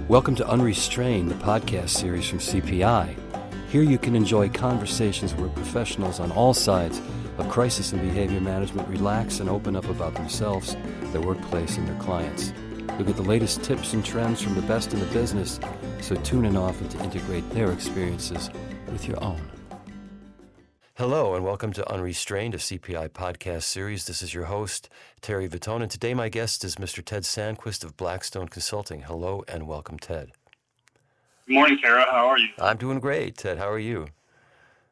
Welcome to Unrestrained, the podcast series from CPI. Here you can enjoy conversations where professionals on all sides of crisis and behavior management relax and open up about themselves, their workplace, and their clients. You'll get the latest tips and trends from the best in the business, so tune in often to integrate their experiences with your own. Hello and welcome to Unrestrained, a CPI podcast series. This is your host, Terry Vitone, and today my guest is Mr. Ted Sandquist of Blackstone Consulting. Hello and welcome, Ted. Good morning, Tara. How are you? I'm doing great, Ted. How are you?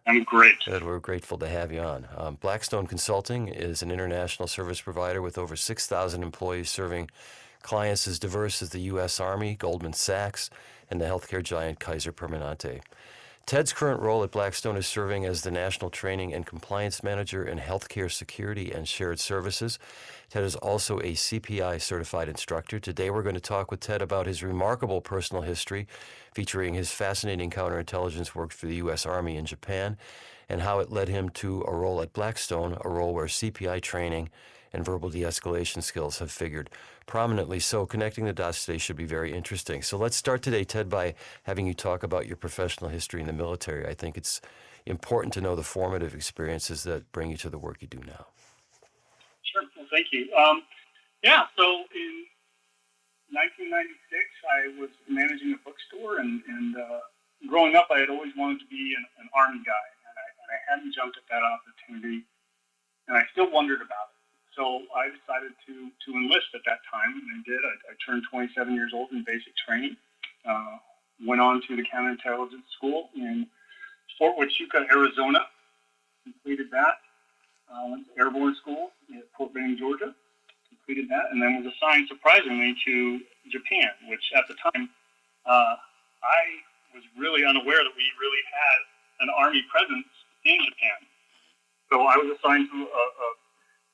I'm great. Good. We're grateful to have you on. Blackstone Consulting is an international service provider with over 6,000 employees serving clients as diverse as the U.S. Army, Goldman Sachs, and the healthcare giant Kaiser Permanente. Ted's current role at Blackstone is serving as the National Training and Compliance Manager in Healthcare Security and Shared Services. Ted is also a CPI certified instructor. Today we're going to talk with Ted about his remarkable personal history, featuring his fascinating counterintelligence work for the U.S. Army in Japan, and how it led him to a role at Blackstone, a role where CPI training and verbal de-escalation skills have figured prominently. So connecting the dots today should be very interesting. So let's start today, Ted, by having you talk about your professional history in the military. I think it's important to know the formative experiences that bring you to the work you do now. Sure. Well, thank you. So in 1996, I was managing a bookstore, and growing up, I had always wanted to be an Army guy, and I hadn't jumped at that opportunity, and I still wondered about it. So I decided to enlist at that time, and I did. I turned 27 years old in basic training, went on to the counterintelligence school in Fort Huachuca, Arizona, completed that, went to airborne school at Fort Benning, Georgia, completed that, and then was assigned, surprisingly, to Japan, which at the time I was really unaware that we really had an Army presence in Japan. So I was assigned to a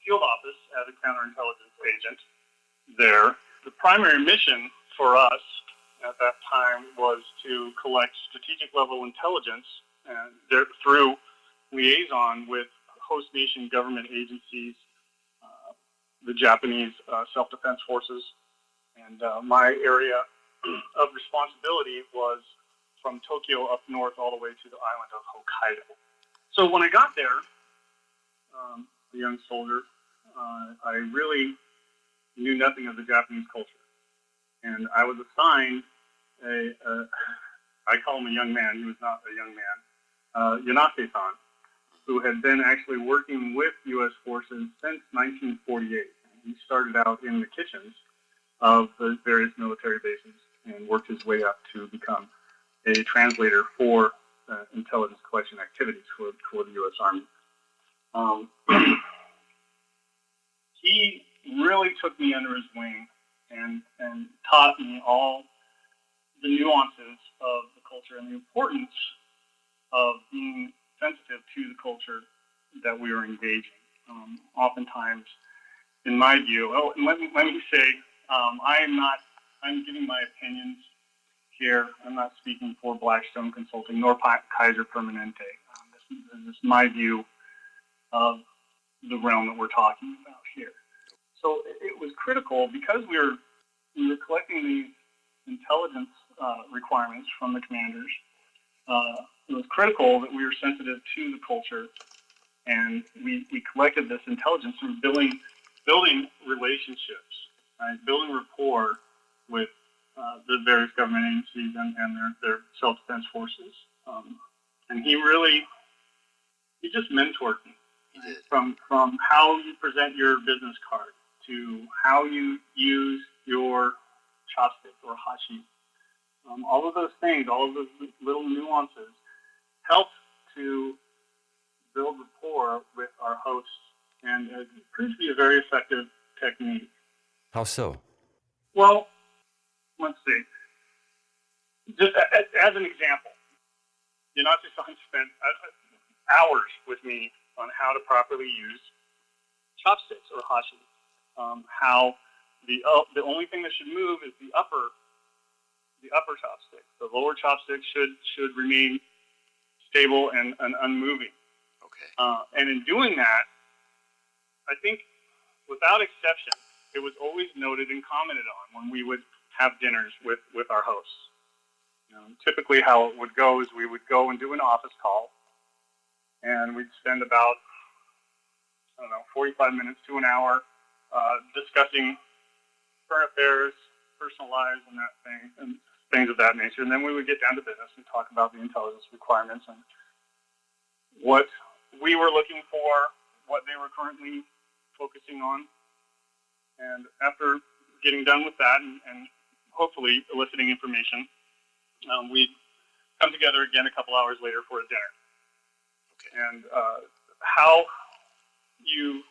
field office as a counterintelligence agent there. The primary mission for us at that time was to collect strategic level intelligence and through liaison with host nation government agencies, the Japanese self-defense forces, and my area of responsibility was from Tokyo up north all the way to the island of Hokkaido. So when I got there, a young soldier, I really knew nothing of the Japanese culture. And I was assigned I call him a young man, he was not a young man, Yanase-san, who had been actually working with U.S. forces since 1948. He started out in the kitchens of the various military bases and worked his way up to become a translator for intelligence collection activities for the U.S. Army. He really took me under his wing and taught me all the nuances of the culture and the importance of being sensitive to the culture that we were engaging. Oftentimes, in my view, let me say, I'm giving my opinions here. I'm not speaking for Blackstone Consulting nor Kaiser Permanente. This is my view of the realm that we're talking about here. So it was critical because we were collecting these intelligence requirements from the commanders. It was critical that we were sensitive to the culture, and we collected this intelligence through building relationships, right? Building rapport with the various government agencies and their self-defense forces. And he just mentored me. From how you present your business card to how you use your chopsticks or hashi. All of those things, all of those little nuances help to build rapport with our hosts, and it proves to be a very effective technique. How so? Well, let's see. Just as an example, Yanase-san spent hours with me on how to properly use chopsticks or hashi. How the only thing that should move is the upper chopstick. The lower chopstick should remain stable and unmoving. Okay. And in doing that, I think without exception, it was always noted and commented on when we would have dinners with our hosts. Typically how it would go is we would go and do an office call, and we'd spend about, 45 minutes to an hour discussing current affairs, personal lives, and things of that nature. And then we would get down to business and talk about the intelligence requirements and what we were looking for, what they were currently focusing on. And after getting done with that and hopefully eliciting information, we'd come together again a couple hours later for a dinner. Okay. And how you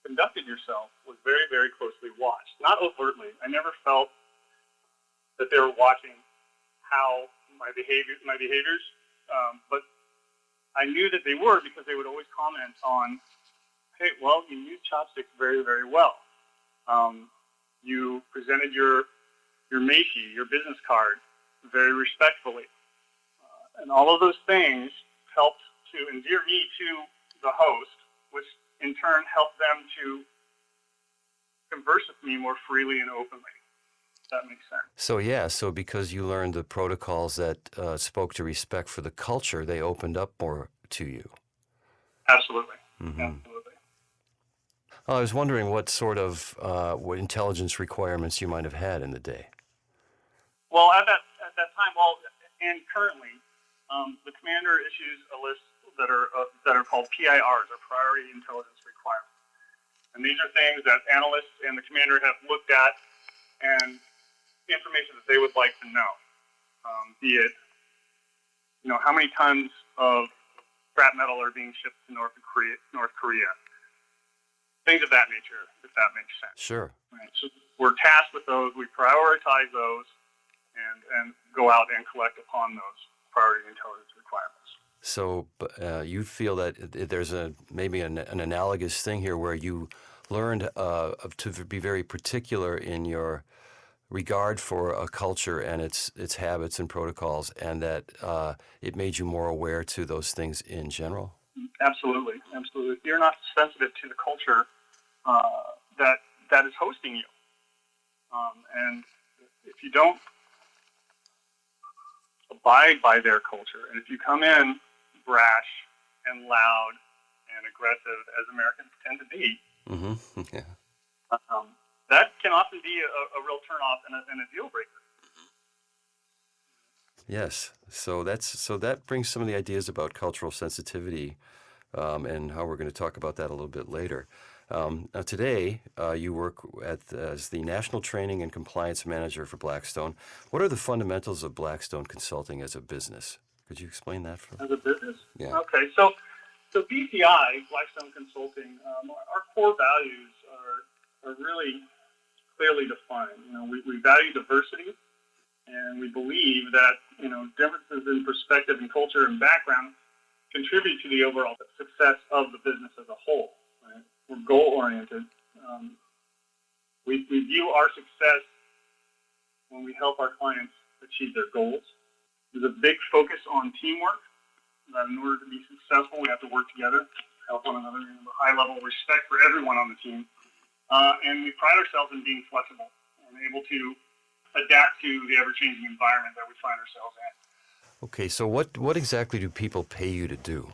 conducted yourself was very, very closely watched. Not overtly. I never felt that they were watching how my behaviors, but I knew that they were because they would always comment on, hey, well, you use chopsticks very, very well. You presented your meishi, your business card, very respectfully. And all of those things helped to endear me to the host, which in turn helped them to converse with me more freely and openly. If that makes sense. So because you learned the protocols that spoke to respect for the culture, they opened up more to you. Absolutely. Mm-hmm. Absolutely. I was wondering what sort of what intelligence requirements you might have had in the day. Well, at that time, and currently, the commander issues a list that are called PIRs, or Priority Intelligence Requirements, and these are things that analysts and the commander have looked at and information that they would like to know, be it, how many tons of scrap metal are being shipped to North Korea, things of that nature, if that makes sense. Sure. Right. So we're tasked with those. We prioritize those and go out and collect upon those priority intelligence requirements. So you feel that there's maybe an analogous thing here where you learned to be very particular in your regard for a culture and its habits and protocols, and that it made you more aware to those things in general? Absolutely. Absolutely. You're not sensitive to the culture that is hosting you. And if you don't abide by their culture, and if you come in brash and loud and aggressive, as Americans tend to be, Mm-hmm. Yeah. that can often be a real turnoff and a deal breaker. Yes. So that brings some of the ideas about cultural sensitivity, and how we're going to talk about that a little bit later. Now today, you work as the National Training and Compliance Manager for Blackstone. What are the fundamentals of Blackstone Consulting as a business? Could you explain that for me? As a business? Yeah. Okay, so BCI, Blackstone Consulting, our core values are really clearly defined. We value diversity, and we believe that differences in perspective and culture and background contribute to the overall success of the business as a whole. Right? We're goal-oriented. We view our success when we help our clients achieve their goals. There's a big focus on teamwork. That in order to be successful, we have to work together, help one another, and a high level of respect for everyone on the team. And we pride ourselves in being flexible and able to adapt to the ever-changing environment that we find ourselves in. Okay, so what exactly do people pay you to do?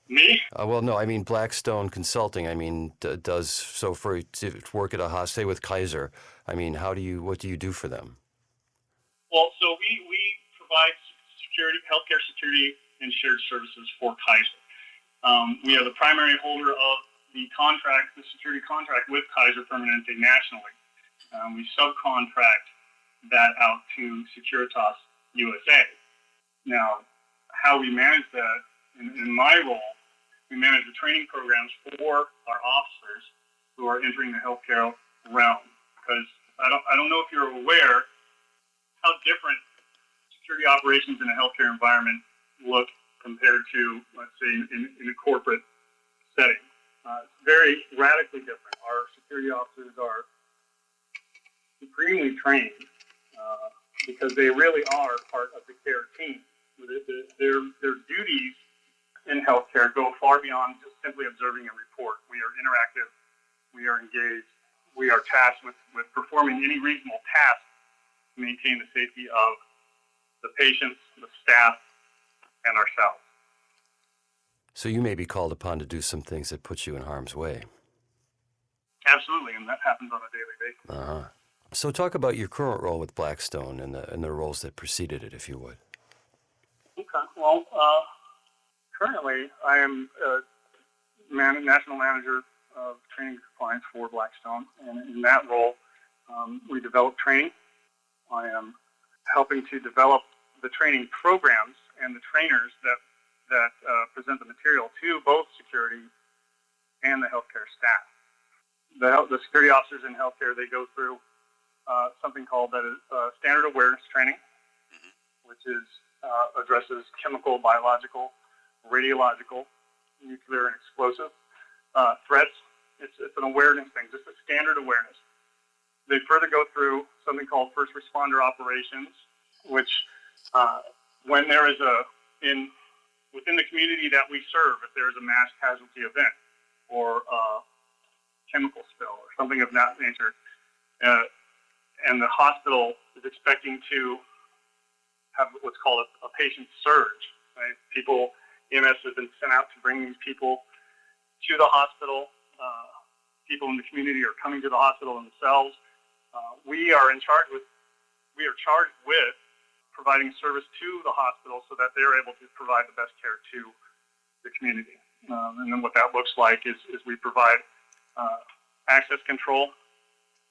Me? Well, no, I mean Blackstone Consulting. I mean, to work at a hospital, say with Kaiser. I mean, what do you do for them? Well, so we provide healthcare security and shared services for Kaiser. We are the primary holder of the security contract with Kaiser Permanente nationally. We subcontract that out to Securitas USA. Now, how we manage that, in my role, we manage the training programs for our officers who are entering the healthcare realm. Because I don't know if you're aware how different security operations in a healthcare environment look compared to, let's say, in a corporate setting. It's very radically different. Our security officers are supremely trained because they really are part of the care team. Their duties in healthcare go far beyond just simply observing a report. We are interactive, we are engaged, we are tasked with performing any reasonable task to maintain the safety of the patients, the staff, and ourselves. So you may be called upon to do some things that put you in harm's way. Absolutely, and that happens on a daily basis. Uh-huh. So talk about your current role with Blackstone and the roles that preceded it, if you would. Okay. Well, currently I am national manager of training and compliance for Blackstone, and in that role, we develop training. I am helping to develop the training programs and the trainers that present the material to both security and the healthcare staff. The security officers in healthcare, they go through something called standard awareness training, which addresses chemical, biological, radiological, nuclear, and explosive threats. It's an awareness thing, just a standard awareness. They further go through something called first responder operations, which when there is within the community that we serve, if there is a mass casualty event or a chemical spill or something of that nature, and the hospital is expecting to have what's called a patient surge, right? EMS has been sent out to bring these people to the hospital. People in the community are coming to the hospital themselves. We are charged with providing service to the hospital so that they're able to provide the best care to the community. And then what that looks like is we provide access control,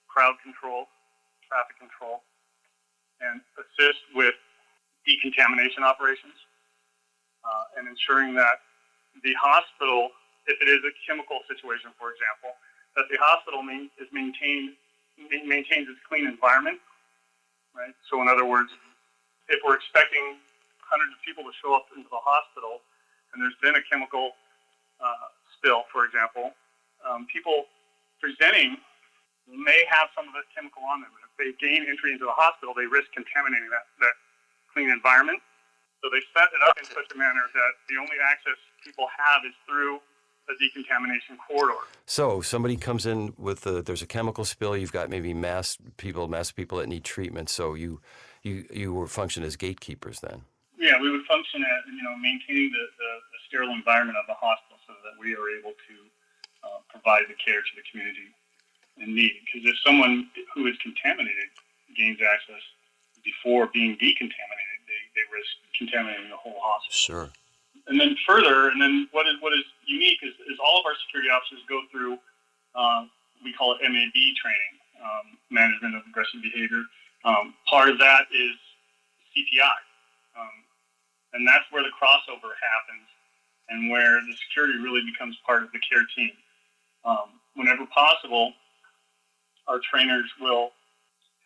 crowd control, traffic control, and assist with decontamination operations, and ensuring that the hospital, if it is a chemical situation, for example, that the hospital maintains its clean environment, right? So in other words, if we're expecting hundreds of people to show up into the hospital and there's been a chemical spill, for example, people presenting may have some of this chemical on them. And if they gain entry into the hospital, they risk contaminating that clean environment. So they set it up in such a manner that the only access people have is through a decontamination corridor. So somebody comes in with there's a chemical spill. You've got maybe mass people that need treatment. So you will function as gatekeepers then. Yeah, we would function as maintaining the sterile environment of the hospital so that we are able to provide the care to the community in need. Because if someone who is contaminated gains access before being decontaminated, they risk contaminating the whole hospital. Sure. And then what is unique is all of our security officers go through, we call it MAB training, management of aggressive behavior. Part of that is CPI, and that's where the crossover happens and where the security really becomes part of the care team. Whenever possible, our trainers will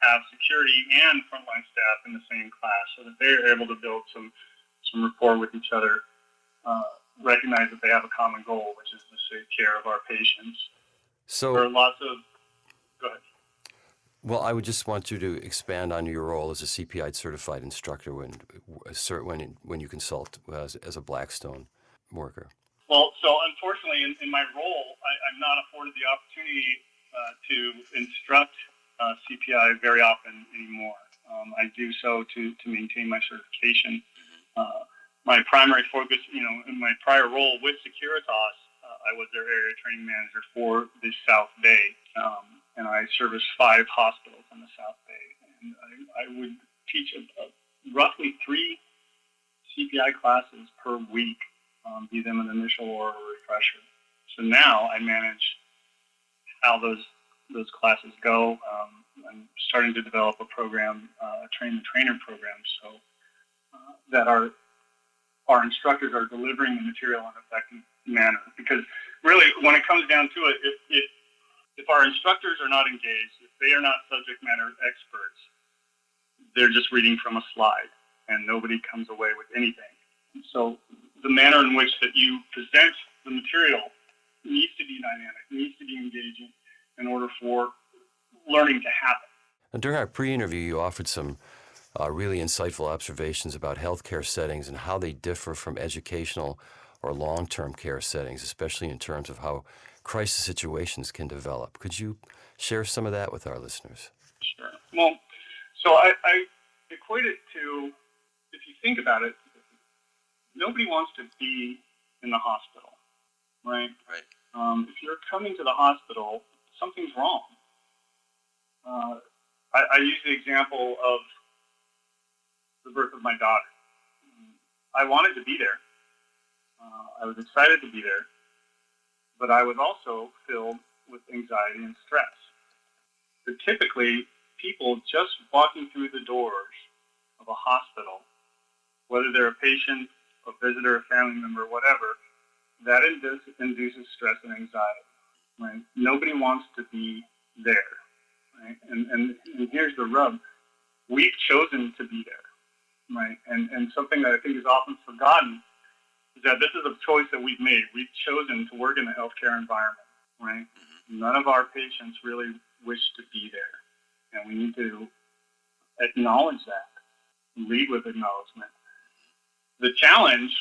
have security and frontline staff in the same class so that they're able to build some rapport with each other, recognize that they have a common goal, which is the safe care of our patients. So there are lots of... Go ahead. Well, I would just want you to expand on your role as a CPI certified instructor when you consult as a Blackstone worker. Well, so unfortunately, in my role, I'm not afforded the opportunity to instruct CPI very often anymore. I do so to maintain my certification. My primary focus, in my prior role with Securitas, I was their area training manager for the South Bay, and I serviced 5 hospitals in the South Bay. And I would teach roughly 3 CPI classes per week, be them an initial or a refresher. So now I manage how those classes go. I'm starting to develop a program, a train-the-trainer program, so that our instructors are delivering the material in an effective manner. Because really, when it comes down to it, if our instructors are not engaged, if they are not subject matter experts, they're just reading from a slide, and nobody comes away with anything. So the manner in which that you present the material needs to be dynamic, needs to be engaging in order for learning to happen. And during our pre-interview, you offered some really insightful observations about healthcare settings and how they differ from educational or long-term care settings, especially in terms of how crisis situations can develop. Could you share some of that with our listeners? Sure. Well, so I equate it to, if you think about it, nobody wants to be in the hospital, right? Right. If you're coming to the hospital, something's wrong. I use the example of the birth of my daughter. I wanted to be there. I was excited to be there, but I was also filled with anxiety and stress. So typically, people just walking through the doors of a hospital, whether they're a patient, a visitor, a family member, whatever, that induces stress and anxiety. Right? Nobody wants to be there. Right? And here's the rub. We've chosen to be there. Right? And something that I think is often forgotten is that this is a choice that we've made. We've chosen to work in the healthcare environment. Right? None of our patients really wish to be there. And we need to acknowledge that, lead with acknowledgement. The challenge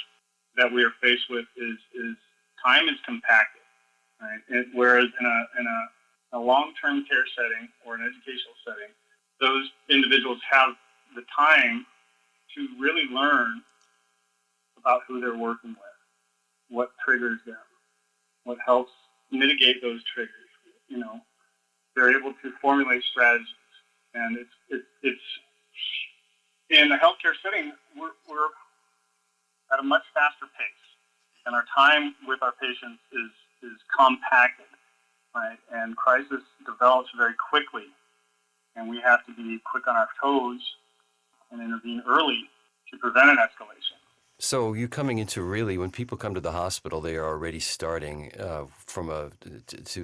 that we are faced with is time is compacted, right? Whereas in a long-term care setting or an educational setting, those individuals have the time to really learn about who they're working with, what triggers them, what helps mitigate those triggers. They're able to formulate strategies, and it's in the healthcare setting, we're at a much faster pace, and our time with our patients is compacted, right? And crisis develops very quickly, and we have to be quick on our toes and intervene early to prevent an escalation. So you coming into really, when people come to the hospital, they are already starting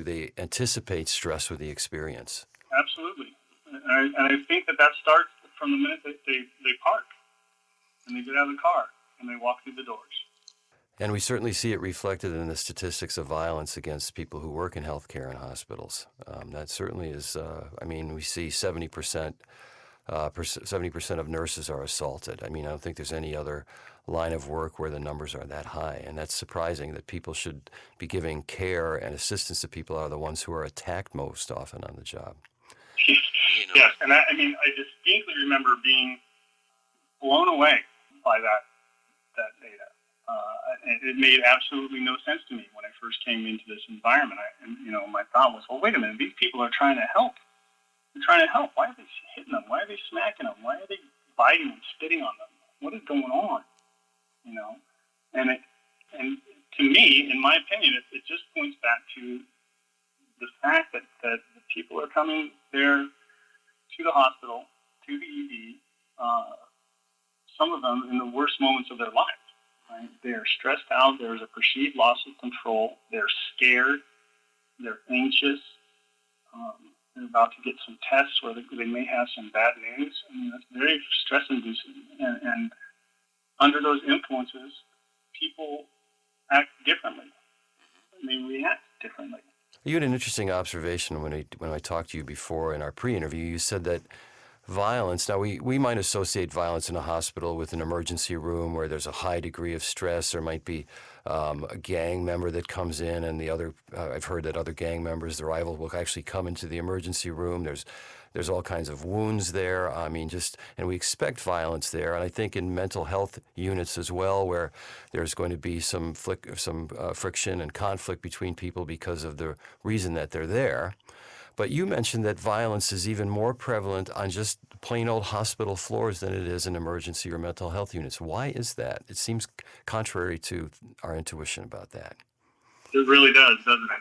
they anticipate stress with the experience. Absolutely. And I think that starts from the minute that they park and they get out of the car and they walk through the doors. And we certainly see it reflected in the statistics of violence against people who work in healthcare and hospitals. That certainly is, we see 70% of nurses are assaulted. I don't think there's any other line of work where the numbers are that high. And that's surprising that people should be giving care and assistance to people are the ones who are attacked most often on the job. Yes, and I distinctly remember being blown away by that data. It made absolutely no sense to me when I first came into this environment. My thought was, well, wait a minute, these people are trying to help. They're trying to help. Why are they hitting them? Why are they smacking them? Why are they biting and spitting on them? What is going on? And to me, in my opinion, it just points back to the fact that people are coming there to the hospital, to the ED, some of them in the worst moments of their lives. Right? They are stressed out. There's a perceived loss of control. They're scared. They're anxious. They're about to get some tests where they may have some bad news. That's very stress-inducing. And under those influences, people act differently. They react differently. You had an interesting observation when I talked to you before in our pre-interview. You said that violence, now we might associate violence in a hospital with an emergency room where there's a high degree of stress. There might be a gang member that comes in, and I've heard that other gang members, the rival, will actually come into the emergency room. There's all kinds of wounds there. And we expect violence there. And I think in mental health units as well, where there's going to be some friction and conflict between people because of the reason that they're there. But you mentioned that violence is even more prevalent on just plain old hospital floors than it is in emergency or mental health units. Why is that? It seems contrary to our intuition about that. It really does, doesn't it?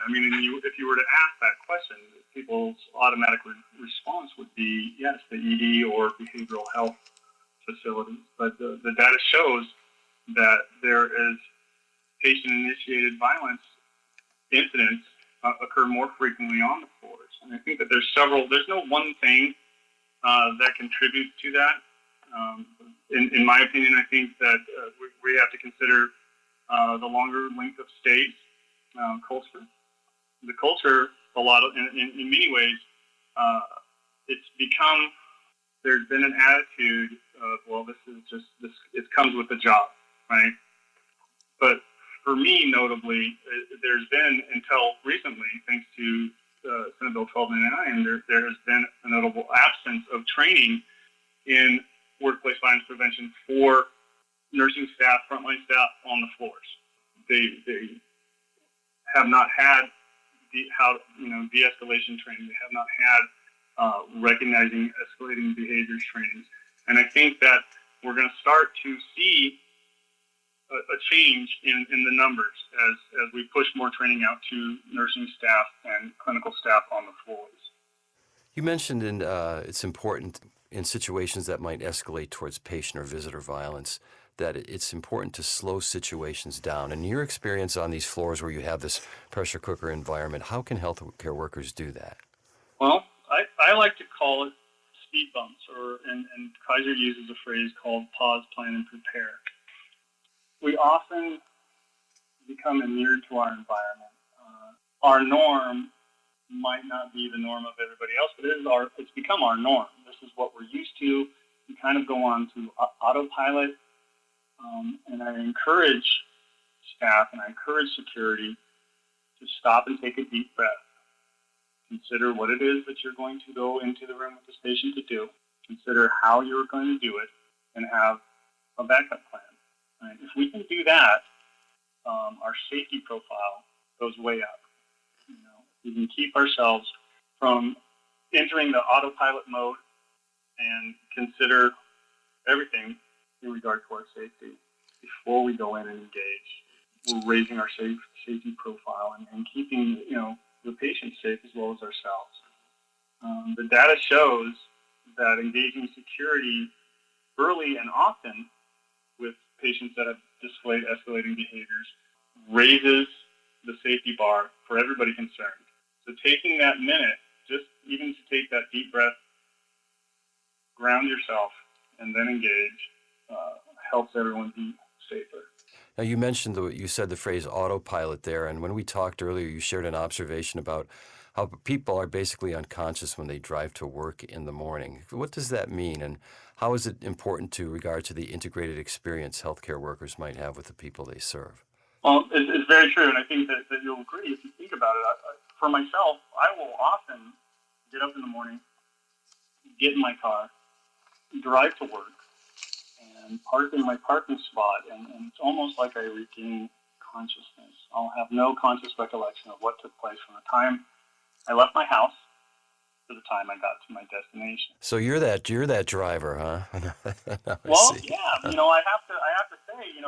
If you were to ask that question, people's automatic response would be, yes, the ED or behavioral health facilities. But the data shows that there is patient-initiated violence incidents occur more frequently on the floors. And I think that there's no one thing that contributes to that. In my opinion, I think that we have to consider the longer length of stays, culture. The culture, in many ways, it's become, there's been an attitude of, well, this is just, it comes with the job, right? But for me, notably, there's been, until recently, thanks to Senate Bill 1299, there has been a notable absence of training in workplace violence prevention for nursing staff, frontline staff on the floors. They have not had de-escalation training. They have not had recognizing escalating behaviors trainings. And I think that we're going to start to see a change in the numbers as we push more training out to nursing staff and clinical staff on the floors. You mentioned it's important in situations that might escalate towards patient or visitor violence that it's important to slow situations down. In your experience on these floors where you have this pressure cooker environment, how can healthcare workers do that? Well, I like to call it speed bumps, and Kaiser uses a phrase called pause, plan, and prepare. We often become inured to our environment. Our norm might not be the norm of everybody else, but it's become our norm. This is what we're used to. We kind of go on to autopilot, and I encourage staff and I encourage security to stop and take a deep breath. Consider what it is that you're going to go into the room with this patient to do. Consider how you're going to do it, and have a backup plan. Right? If we can do that, our safety profile goes way up. We can keep ourselves from entering the autopilot mode and consider everything in regard to our safety before we go in and engage. We're raising our safety profile and keeping the patient safe as well as ourselves. The data shows that engaging security early and often with patients that have displayed escalating behaviors raises the safety bar for everybody concerned. So taking that minute, just even to take that deep breath, ground yourself, and then engage, helps everyone be safer. Now, you mentioned you said the phrase autopilot there, and when we talked earlier, you shared an observation about how people are basically unconscious when they drive to work in the morning. What does that mean, and how is it important to regard to the integrated experience healthcare workers might have with the people they serve? Well, it's very true, and I think that you'll agree if you think about it. For myself, I will often get up in the morning, get in my car, drive to work, and park in my parking spot, and it's almost like I regain consciousness. I'll have no conscious recollection of what took place from the time I left my house to the time I got to my destination. So you're that driver, huh? Well, yeah, I have to say,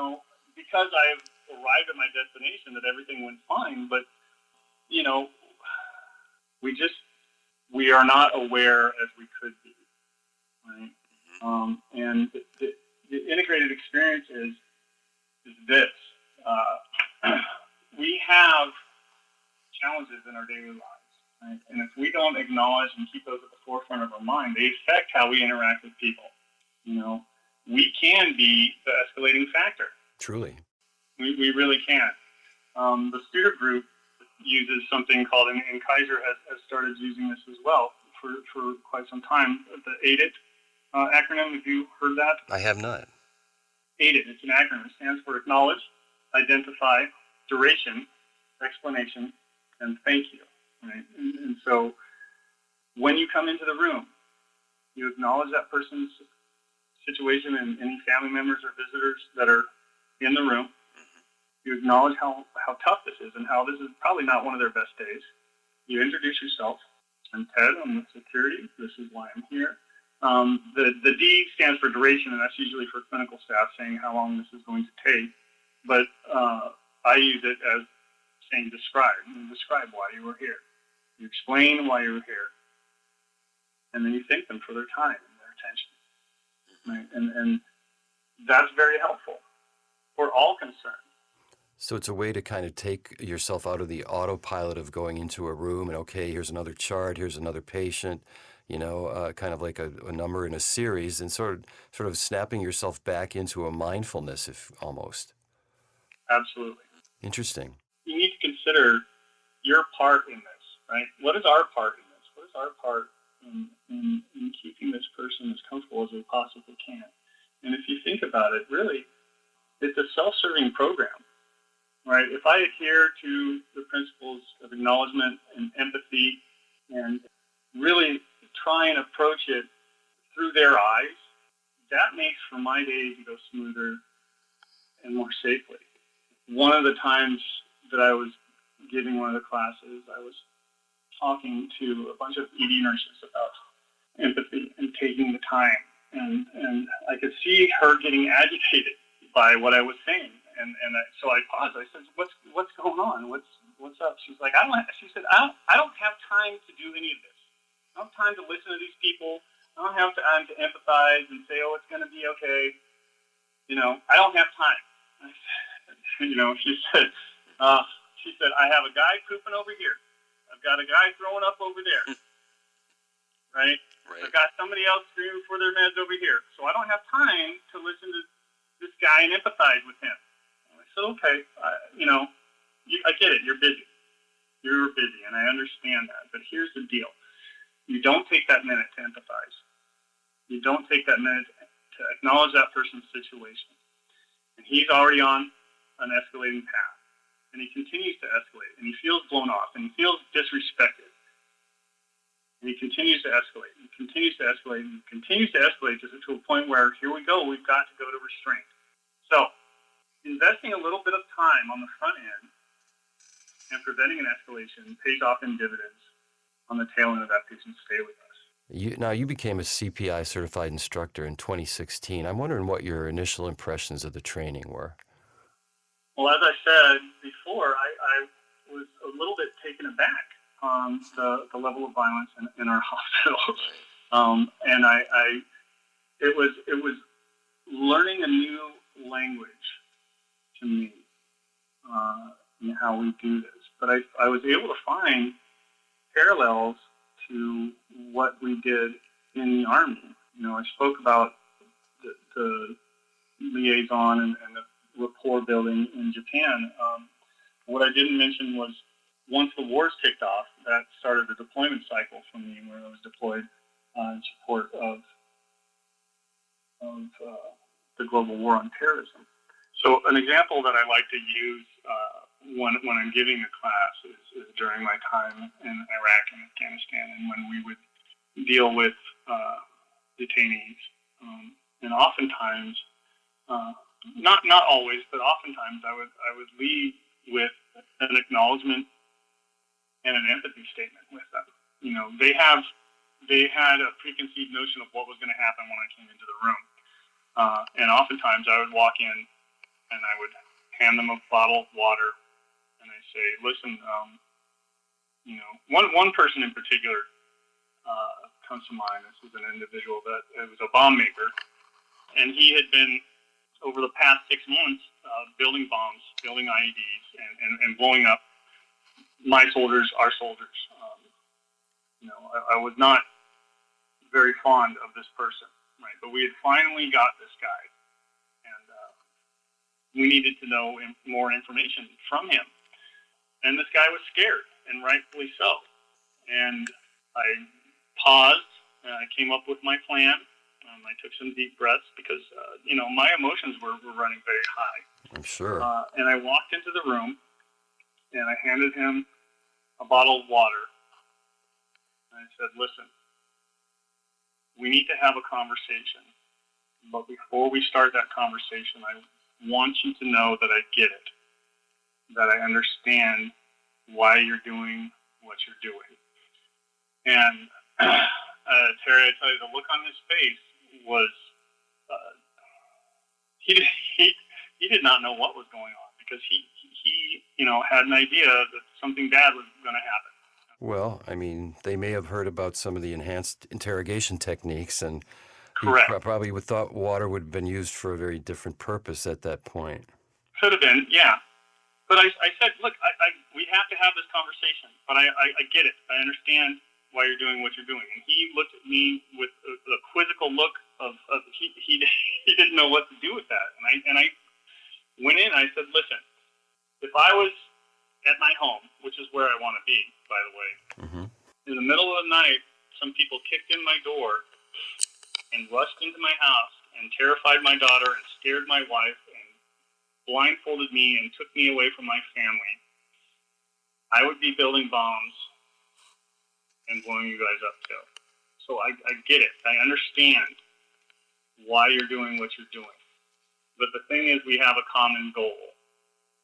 because I've arrived at my destination, that everything went fine, but we are not aware as we could be, right? And the integrated experience is this. We have challenges in our daily lives, right? And if we don't acknowledge and keep those at the forefront of our mind, they affect how we interact with people. We can be the escalating factor. Truly. We really can. The Studer Group uses something called, and Kaiser has started using this as well for quite some time, the AIDET acronym. Have you heard that? I have not. AIDET, it's an acronym. It stands for Acknowledge, Identify, Duration, Explanation, and Thank you. Right? And so when you come into the room, you acknowledge that person's situation and any family members or visitors that are in the room. You acknowledge how tough this is and how this is probably not one of their best days. You introduce yourself. I'm Ted. I'm with security. This is why I'm here. The D stands for duration, and that's usually for clinical staff saying how long this is going to take. But I use it as saying describe. You describe why you were here. You explain why you were here. And then you thank them for their time and their attention. Right? And that's very helpful for all concerned. So it's a way to kind of take yourself out of the autopilot of going into a room and, okay, here's another chart, here's another patient, kind of like a number in a series, and sort of snapping yourself back into a mindfulness, if almost. Absolutely. Interesting. You need to consider your part in this, right? What is our part in this? What is our part in keeping this person as comfortable as we possibly can? And if you think about it, really, it's a self-serving program. Right? right? If I adhere to the principles of acknowledgement and empathy and really try and approach it through their eyes, that makes for my day to go smoother and more safely. One of the times that I was giving one of the classes, I was talking to a bunch of ED nurses about empathy and taking the time. And I could see her getting agitated by what I was saying. So I paused. I said, what's going on? What's up? She said, I don't have time to do any of this. I don't have time to listen to these people. I don't have time to empathize and say, oh, it's going to be okay. I don't have time. I said, she said, I have a guy pooping over here. I've got a guy throwing up over there. Right? I've got somebody else screaming for their meds over here. So I don't have time to listen to this guy and empathize with him. And I said, okay, I get it. You're busy. You're busy, and I understand that. But here's the deal. You don't take that minute to empathize. You don't take that minute to acknowledge that person's situation. And he's already on an escalating path. And he continues to escalate. And he feels blown off. And he feels disrespected. And he continues to escalate. And continues to escalate. And continues to escalate to a point where, here we go, we've got to go to restraint. So, investing a little bit of time on the front end and preventing an escalation pays off in dividends on the tail end of that patient's stay with us. Now, you became a CPI certified instructor in 2016. I'm wondering what your initial impressions of the training were. Well, as I said before, I was a little bit taken aback on the level of violence in our hospitals. And it was learning a new language to me in how we do this. But I was able to find parallels to what we did in the Army. I spoke about the liaison and the rapport building in Japan. What I didn't mention was once the wars kicked off, that started a deployment cycle for me where I was deployed in support of the global war on terrorism. So an example that I like to use when I'm giving a class is during my time in Iraq and Afghanistan, and when we would deal with detainees. And oftentimes, not always, but oftentimes I would lead with an acknowledgement and an empathy statement with them. They had a preconceived notion of what was going to happen when I came into the room. And oftentimes I would walk in and I would hand them a bottle of water and I say, listen, one person in particular comes to mind. This was an individual that it was a bombmaker, and he had been over the past 6 months building bombs, building IEDs, and blowing up my soldiers, our soldiers. I was not very fond of this person, right? But we had finally got this guy, and we needed to know more information from him. And this guy was scared, and rightfully so. And I paused, and I came up with my plan. I took some deep breaths because, my emotions were running very high. I'm sure. And I walked into the room, and I handed him a bottle of water. And I said, listen, we need to have a conversation. But before we start that conversation, I want you to know that I get it, that I understand why you're doing what you're doing. And Terry, I tell you, the look on his face was, he did not know what was going on because he had an idea that something bad was going to happen. Well, they may have heard about some of the enhanced interrogation techniques, and Correct. He probably would thought water would have been used for a very different purpose at that point. Could have been, yeah. But I said, look, we have to have this conversation, but I get it. I understand why you're doing what you're doing. And he looked at me with a quizzical look of he didn't know what to do with that. And I went in and I said, listen, if I was at my home, which is where I want to be, by the way, in the middle of the night, some people kicked in my door and rushed into my house and terrified my daughter and scared my wife and blindfolded me and took me away from my family, I would be building bombs and blowing you guys up too. So I get it. I understand why you're doing what you're doing. But the thing is, we have a common goal.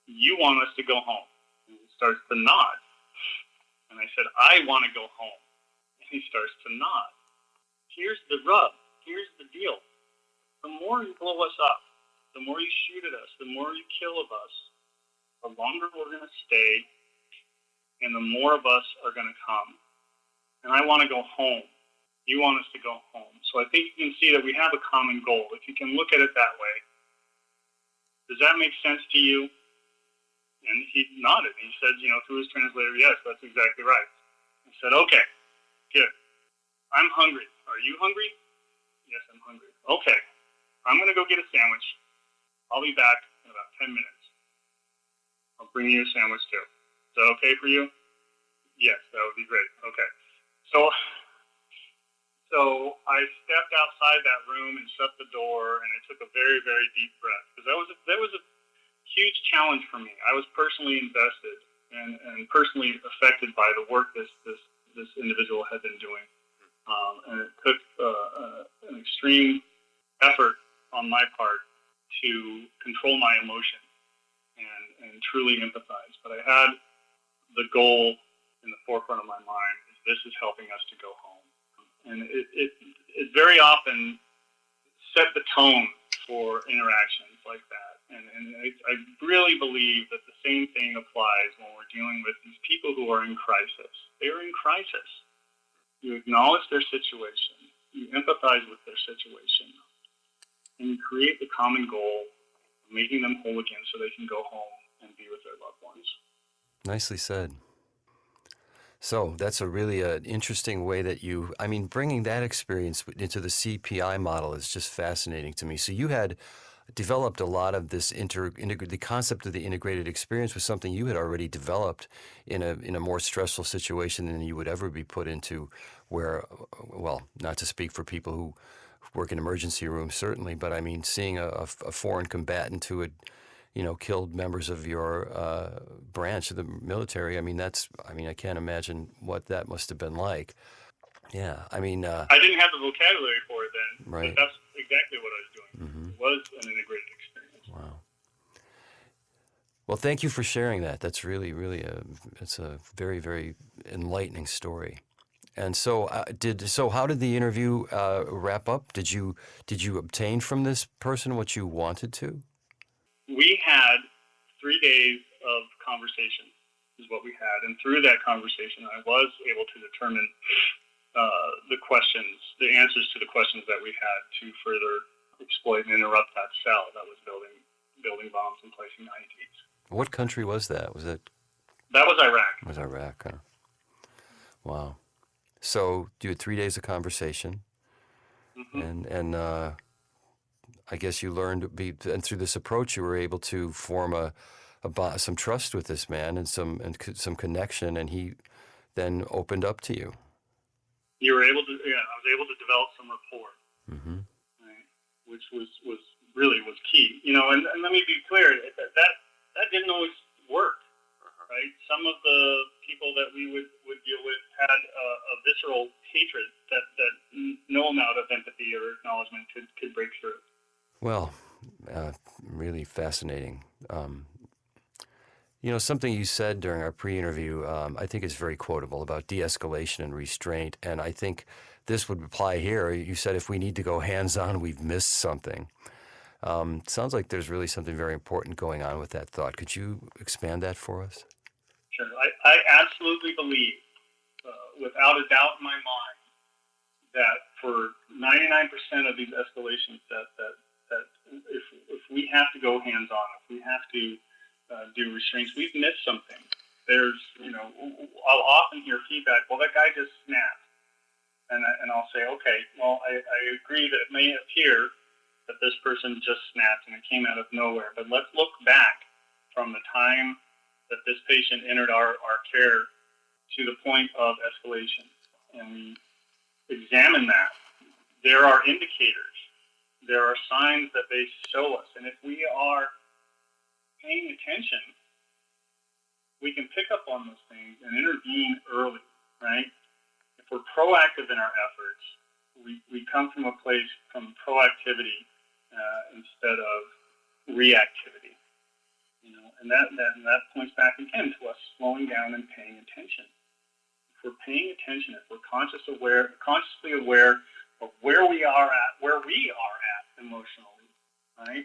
You want us to go home. And he starts to nod. And I said, I want to go home. And he starts to nod. Here's the rub. Here's the deal. The more you blow us up, the more you shoot at us, the more you kill of us, the longer we're going to stay, and the more of us are going to come. And I want to go home. You want us to go home. So I think you can see that we have a common goal. If you can look at it that way. Does that make sense to you? And he nodded. He said, through his translator, yes, that's exactly right. I said, okay, good. I'm hungry. Are you hungry? Yes, I'm hungry. Okay. I'm going to go get a sandwich. I'll be back in about 10 minutes. I'll bring you a sandwich too. Is that okay for you? Yes, that would be great. Okay. So I stepped outside that room and shut the door, and I took a very, very deep breath, because that was a huge challenge for me. I was personally invested and personally affected by the work this individual had been doing, and it took an extreme effort on my part to control my emotion and truly empathize. But I had the goal in the forefront of my mind: is this is helping us to go home. And it very often set the tone for interactions like that. And I really believe that the same thing applies when we're dealing with these people who are in crisis. They are in crisis. You acknowledge their situation, you empathize with their situation, and you create the common goal of making them whole again so they can go home and be with their loved ones. Nicely said. So that's a really interesting way that bringing that experience into the CPI model is just fascinating to me. So you had developed a lot of this the concept of the integrated experience was something you had already developed in a more stressful situation than you would ever be put into, where, well, not to speak for people who work in emergency rooms, certainly, but I mean, seeing a foreign combatant who had killed members of your branch of the military. I can't imagine what that must have been like. Yeah, I didn't have the vocabulary for it then, right. But that's exactly what I was doing. Mm-hmm. It was an integrated experience. Wow. Well, thank you for sharing that. That's really, really it's a very, very enlightening story. And so, how did the interview wrap up? Did you obtain from this person what you wanted to? We had 3 days of conversation, is what we had. And through that conversation, I was able to determine the answers to the questions that we had to further exploit and interrupt that cell that was building bombs and placing IEDs. What country was that? That was Iraq. It was Iraq, huh? Wow. So you had 3 days of conversation, Mm-hmm. and I guess you learned and through this approach, you were able to form some trust with this man and some connection, and he then opened up to you. I was able to develop some rapport, mm-hmm. right, which was key. And let me be clear, that didn't always work, right? Some of the people that we would deal with had a visceral hatred that no amount of empathy or acknowledgement could break through. Well, really fascinating. Something you said during our pre-interview, I think is very quotable about de-escalation and restraint, and I think this would apply here. You said if we need to go hands-on, we've missed something. Sounds like there's really something very important going on with that thought. Could you expand that for us? Sure. I absolutely believe, without a doubt in my mind, that for 99% of these escalations, that if we have to go hands-on, if we have to do restraints, we've missed something. There's, I'll often hear feedback, well, that guy just snapped. And I'll say, okay, well, I agree that it may appear that this person just snapped and it came out of nowhere, but let's look back from the time that this patient entered our care to the point of escalation. And we examine that. There are indicators. There are signs that they show us. And if we are paying attention, we can pick up on those things and intervene early, right? If we're proactive in our efforts, we come from a place from proactivity instead of reactivity, and that points back again to us slowing down and paying attention. If we're paying attention, if we're consciously aware of where we are at emotionally, right?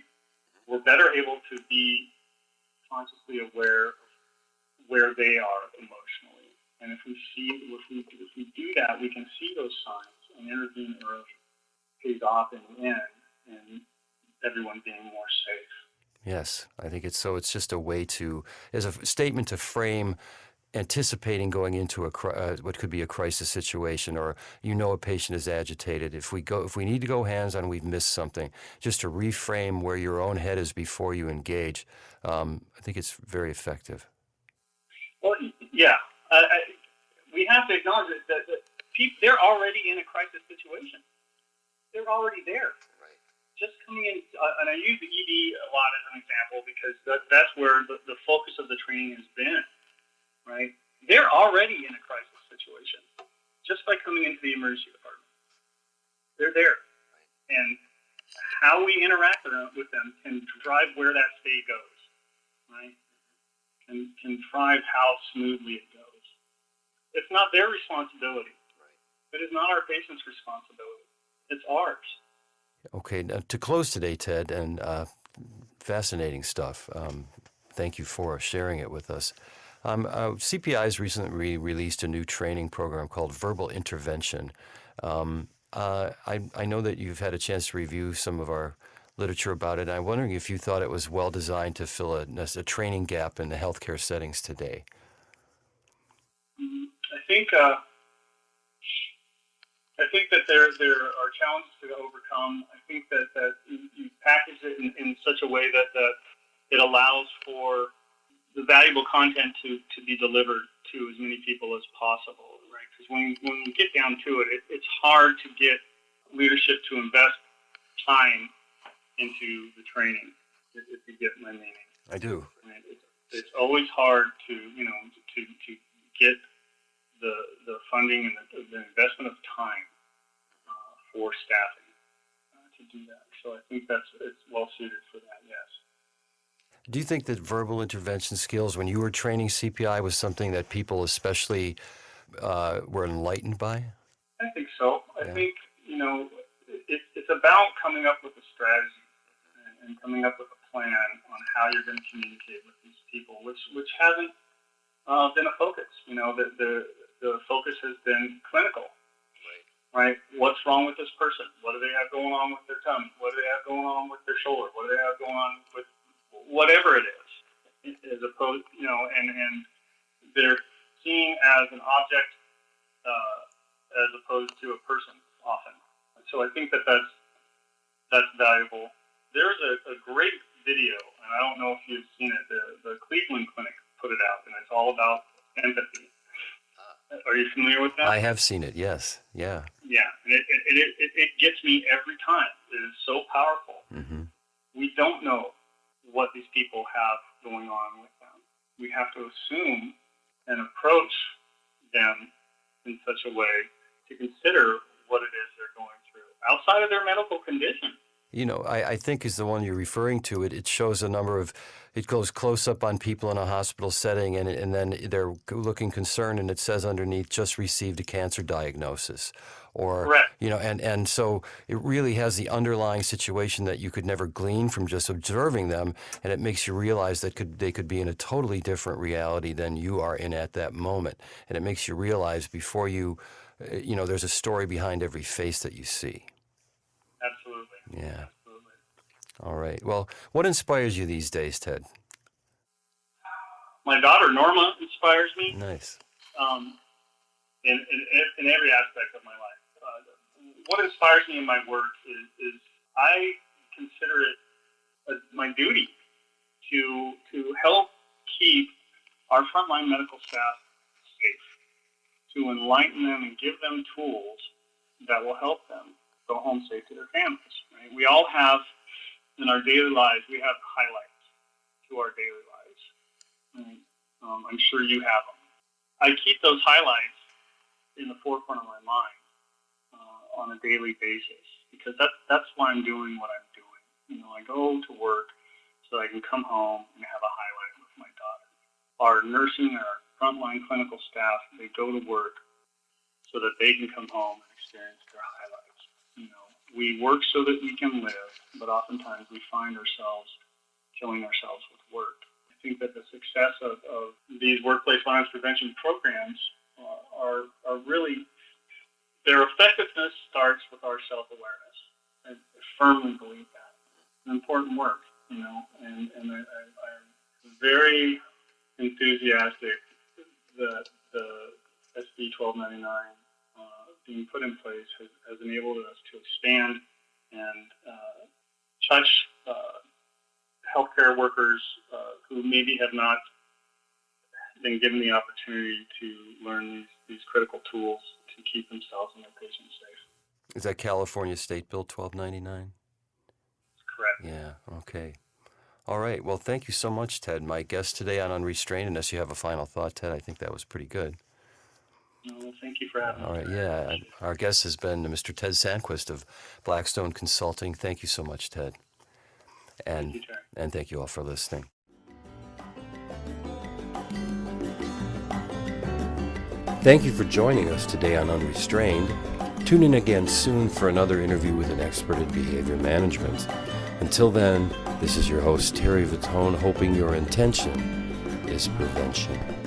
We're better able to be consciously aware of where they are emotionally. And if we do that, we can see those signs and intervene early. It pays off in the end, and everyone being more safe. Yes, I think it's just a way to, as a statement to frame anticipating going into what could be a crisis situation, or a patient is agitated. If we need to go hands-on, we've missed something. Just to reframe where your own head is before you engage. I think it's very effective. Well, yeah, we have to acknowledge that people, they're already in a crisis situation. They're already there. Right. Just coming in, and I use the ED a lot as an example because that's where the focus of the training has been. Right? They're already in a crisis situation just by coming into the emergency department. They're there. And how we interact with them can drive where that stay goes, right? Can drive how smoothly it goes. It's not their responsibility. It is not our patient's responsibility. It's ours. Okay, now to close today, Ted, and fascinating stuff. Thank you for sharing it with us. CPI has recently released a new training program called Verbal Intervention. I know that you've had a chance to review some of our literature about it, and I'm wondering if you thought it was well designed to fill a training gap in the healthcare settings today. I think that there are challenges to overcome. I think that you package it in such a way that it allows for the valuable content to be delivered to as many people as possible, right? Because when you get down to it, it's hard to get leadership to invest time into the training, if you get my meaning. I do. Right? It's always hard to get the funding and the investment of time for staffing to do that. So I think it's well suited for that, yes. Do you think that verbal intervention skills, when you were training CPI, was something that people especially were enlightened by? I think so. I think, it's about coming up with a strategy and coming up with a plan on how you're going to communicate with these people, which hasn't been a focus. The focus has been clinical, right? What's wrong with this person? What do they have going on with their tummy? What do they have going on with their shoulder? What do they have going on with whatever it is, as opposed, and they're seen as an object as opposed to a person often. So I think that's valuable. There's a great video, and I don't know if you've seen it. The Cleveland Clinic put it out, and it's all about empathy. Are you familiar with that? I have seen it. Yes. Yeah. Yeah, and it gets me every time. It is so powerful. Mm-hmm. We don't know what these people have going on with them. We have to assume and approach them in such a way to consider what it is they're going through outside of their medical condition. I think is the one you're referring to. It shows it goes close up on people in a hospital setting, and then they're looking concerned, and it says underneath, just received a cancer diagnosis. Or, correct. And so it really has the underlying situation that you could never glean from just observing them, and it makes you realize that they could be in a totally different reality than you are in at that moment. And it makes you realize before there's a story behind every face that you see. Absolutely. Yeah. Absolutely. All right. Well, what inspires you these days, Ted? My daughter Norma inspires me. Nice. In every aspect of my life. What inspires me in my work is I consider it my duty to help keep our frontline medical staff safe, to enlighten them and give them tools that will help them go home safe to their families. Right? We all have, in our daily lives, we have highlights. to our daily lives. And, I'm sure you have them. I keep those highlights in the forefront of my mind on a daily basis, because that's why I'm doing what I'm doing. You know, I go to work so I can come home and have a highlight with my daughter. Our nursing and our frontline clinical staff, they go to work so that they can come home and experience their highlights. You know, we work so that we can live, but oftentimes we find ourselves killing ourselves with work. I think that the success of these workplace violence prevention programs are really, their effectiveness starts with our self-awareness. I firmly believe that. It's an important work, you know, and I'm very enthusiastic that the SB 1299 being put in place has enabled us to expand and touch healthcare workers who maybe have not been given the opportunity to learn these critical tools to keep themselves and their patients safe. Is that California State Bill 1299? Correct. Yeah, okay. All right. Well, thank you so much, Ted. My guest today on Unrestrained, unless you have a final thought, Ted, I think that was pretty good. Well, thank you for having me. All right, yeah. Our guest has been Mr. Ted Sandquist of Blackstone Consulting. Thank you so much, Ted. Thank you, Terry. And thank you all for listening. Thank you for joining us today on Unrestrained. Tune in again soon for another interview with an expert in behavior management. Until then, this is your host, Terry Vitone, hoping your intention is prevention.